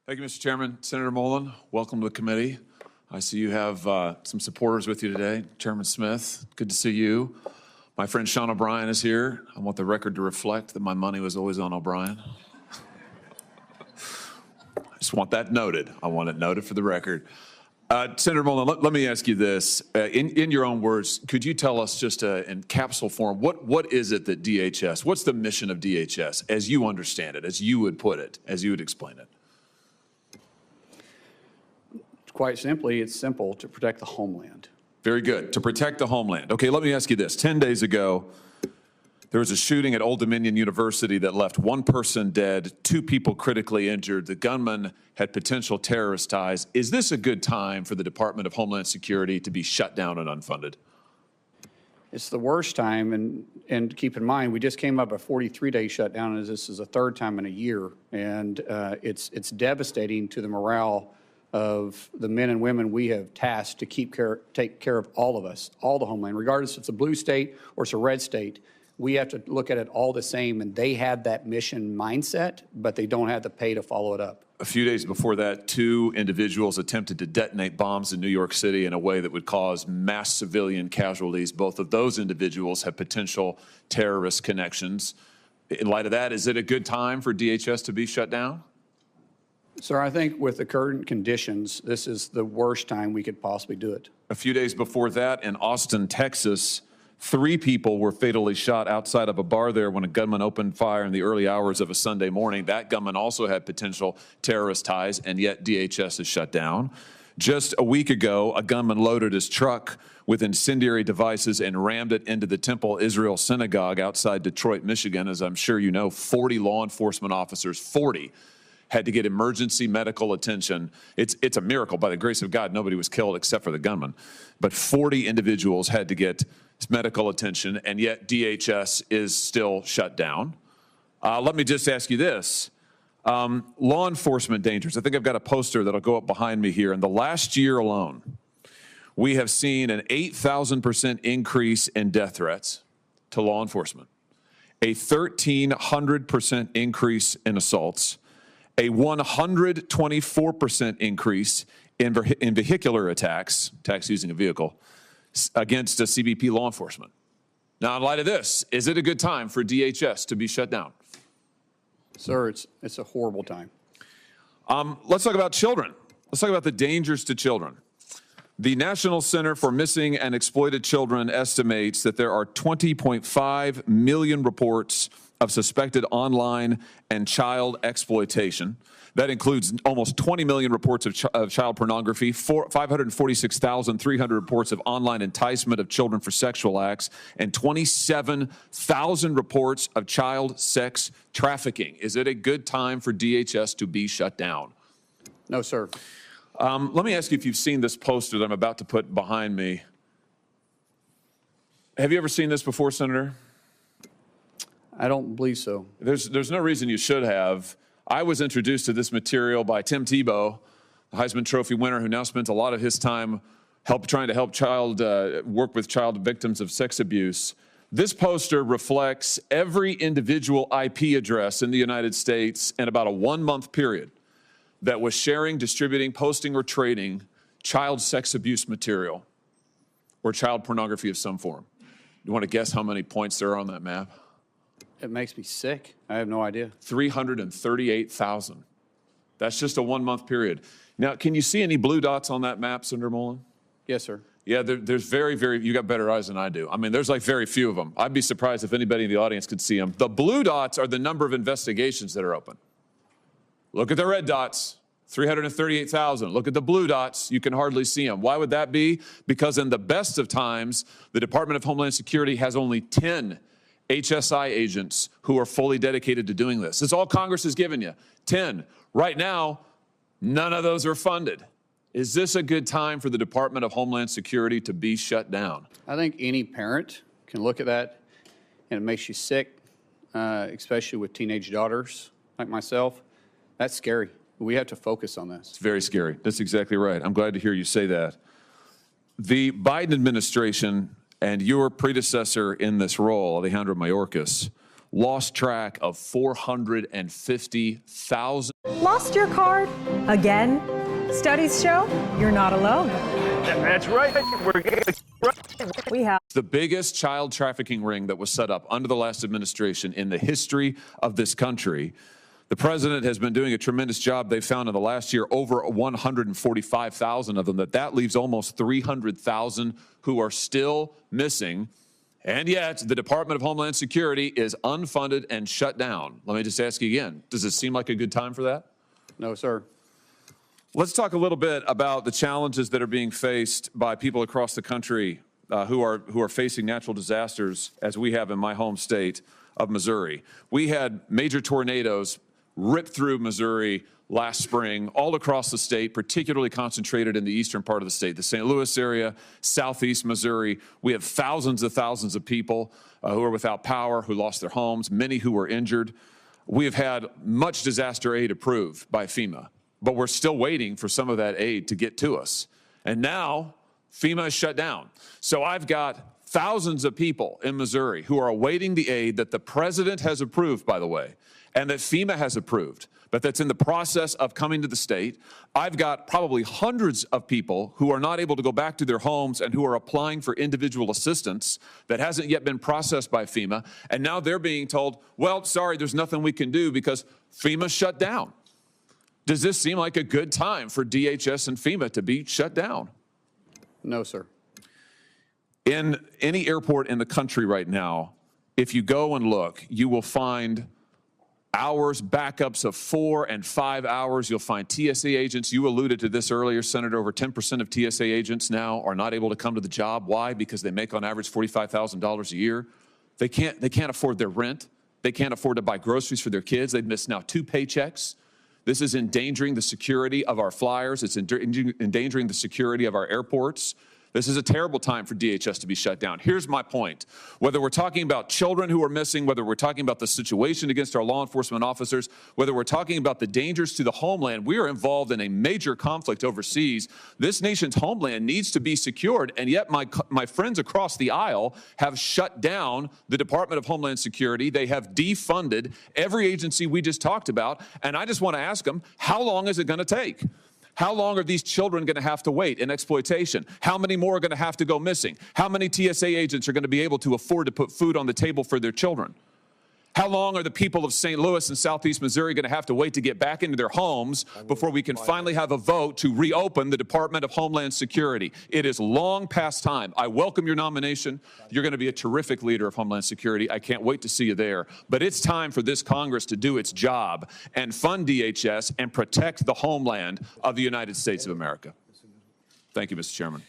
Thank you, Mr. Chairman. Senator Molan, welcome to the committee. I see you have some supporters with you today. Chairman Smith, good to see you. My friend Sean O'Brien is here. I want the record to reflect that my money was always on O'Brien. I just want that noted. I want it noted for the record. Senator Molan, let me ask you this. In your own words, could you tell us just in capsule form, what is it that DHS, what's the mission of DHS as you understand it, as you would put it, as you would explain it? Quite simply, it's simple: to protect the homeland. Very good. To protect the homeland. Okay, let me ask you this. 10 days ago, there was a shooting at Old Dominion University that left one person dead, 2 people critically injured. The gunman had potential terrorist ties. Is this a good time for the Department of Homeland Security to be shut down and unfunded? It's the worst time, and keep in mind, we just came up a 43-day shutdown, as this is the 3rd time in a year, and it's devastating to the morale of the men and women we have tasked to take care of all of us, all the homeland, regardless if it's a blue state or it's a red state. We have to look at it all the same, and they have that mission mindset, but they don't have the pay to follow it up. A few days before that, 2 individuals attempted to detonate bombs in New York City in a way that would cause mass civilian casualties. Both of those individuals have potential terrorist connections. In light of that, is it a good time for DHS to be shut down? Sir, I think with the current conditions, this is the worst time we could possibly do it. A few days before that, in Austin, Texas, 3 people were fatally shot outside of a bar there when a gunman opened fire in the early hours of a Sunday morning. That gunman also had potential terrorist ties, and yet DHS is shut down. Just a week ago, a gunman loaded his truck with incendiary devices and rammed it into the Temple Israel Synagogue outside Detroit, Michigan. As I'm sure you know, 40 law enforcement officers, 40, had to get emergency medical attention. It's a miracle. By the grace of God, nobody was killed except for the gunman. But 40 individuals had to get medical attention, and yet DHS is still shut down. Let me just ask you this. Law enforcement dangers. I think I've got a poster that'll go up behind me here. In the last year alone, we have seen an 8,000% increase in death threats to law enforcement, a 1,300% increase in assaults, a 124% increase in vehicular attacks using a vehicle, against a CBP law enforcement. Now, in light of this, is it a good time for DHS to be shut down? Sir, it's a horrible time. Let's talk about children. Let's talk about the dangers to children. The National Center for Missing and Exploited Children estimates that there are 20.5 million reports of suspected online and child exploitation. That includes almost 20 million reports of child pornography, 546,300 reports of online enticement of children for sexual acts, and 27,000 reports of child sex trafficking. Is it a good time for DHS to be shut down? No, sir. Let me ask you if you've seen this poster that I'm about to put behind me. Have you ever seen this before, Senator? I don't believe so. There's no reason you should have. I was introduced to this material by Tim Tebow, the Heisman Trophy winner, who now spends a lot of his time trying to help work with child victims of sex abuse. This poster reflects every individual IP address in the United States in about a 1-month period that was sharing, distributing, posting, or trading child sex abuse material or child pornography of some form. You want to guess how many points there are on that map? It makes me sick. I have no idea. 338,000. That's just a 1-month period. Now, can you see any blue dots on that map, Senator Molan? Yes, sir. Yeah, there's very, you got better eyes than I do. I mean, there's like very few of them. I'd be surprised if anybody in the audience could see them. The blue dots are the number of investigations that are open. Look at the red dots, 338,000. Look at the blue dots, you can hardly see them. Why would that be? Because in the best of times, the Department of Homeland Security has only 10 HSI agents who are fully dedicated to doing this. It's all Congress has given you, 10. Right now, none of those are funded. Is this a good time for the Department of Homeland Security to be shut down? I think any parent can look at that and it makes you sick, especially with teenage daughters like myself. That's scary. We have to focus on this. It's very scary. That's exactly right. I'm glad to hear you say that. The Biden administration and your predecessor in this role, Alejandro Mayorkas, lost track of 450,000. Lost your card? Again? Studies show you're not alone. That's right. We have The biggest child trafficking ring that was set up under the last administration in the history of this country. The president has been doing a tremendous job. They found in the last year over 145,000 of them. That leaves almost 300,000 who are still missing. And yet the Department of Homeland Security is unfunded and shut down. Let me just ask you again, does it seem like a good time for that? No, sir. Let's talk a little bit about the challenges that are being faced by people across the country who are facing natural disasters, as we have in my home state of Missouri. We had major tornadoes rip through Missouri last spring, all across the state, particularly concentrated in the eastern part of the state, the St. Louis area, southeast Missouri. We have thousands of people who are without power, who lost their homes, many who were injured. We have had much disaster aid approved by FEMA, but we're still waiting for some of that aid to get to us. And now FEMA is shut down. So I've got thousands of people in Missouri who are awaiting the aid that the president has approved, by the way, and that FEMA has approved, but that's in the process of coming to the state. I've got probably hundreds of people who are not able to go back to their homes and who are applying for individual assistance that hasn't yet been processed by FEMA. And now they're being told, well, sorry, there's nothing we can do because FEMA shut down. Does this seem like a good time for DHS and FEMA to be shut down? No, sir. In any airport in the country right now, if you go and look, you will find hours, backups of 4 and 5 hours. You'll find TSA agents. You alluded to this earlier, Senator. Over 10% of TSA agents now are not able to come to the job. Why? Because they make on average $45,000 a year. They can't afford their rent. They can't afford to buy groceries for their kids. They've missed now 2 paychecks. This is endangering the security of our flyers. It's endangering the security of our airports. This is a terrible time for DHS to be shut down. Here's my point. Whether we're talking about children who are missing, whether we're talking about the situation against our law enforcement officers, whether we're talking about the dangers to the homeland, we are involved in a major conflict overseas. This nation's homeland needs to be secured, and yet my friends across the aisle have shut down the Department of Homeland Security. They have defunded every agency we just talked about, and I just want to ask them, how long is it going to take? How long are these children going to have to wait in exploitation? How many more are going to have to go missing? How many TSA agents are going to be able to afford to put food on the table for their children? How long are the people of St. Louis and southeast Missouri going to have to wait to get back into their homes before we can finally have a vote to reopen the Department of Homeland Security? It is long past time. I welcome your nomination. You're going to be a terrific leader of Homeland Security. I can't wait to see you there. But it's time for this Congress to do its job and fund DHS and protect the homeland of the United States of America. Thank you, Mr. Chairman.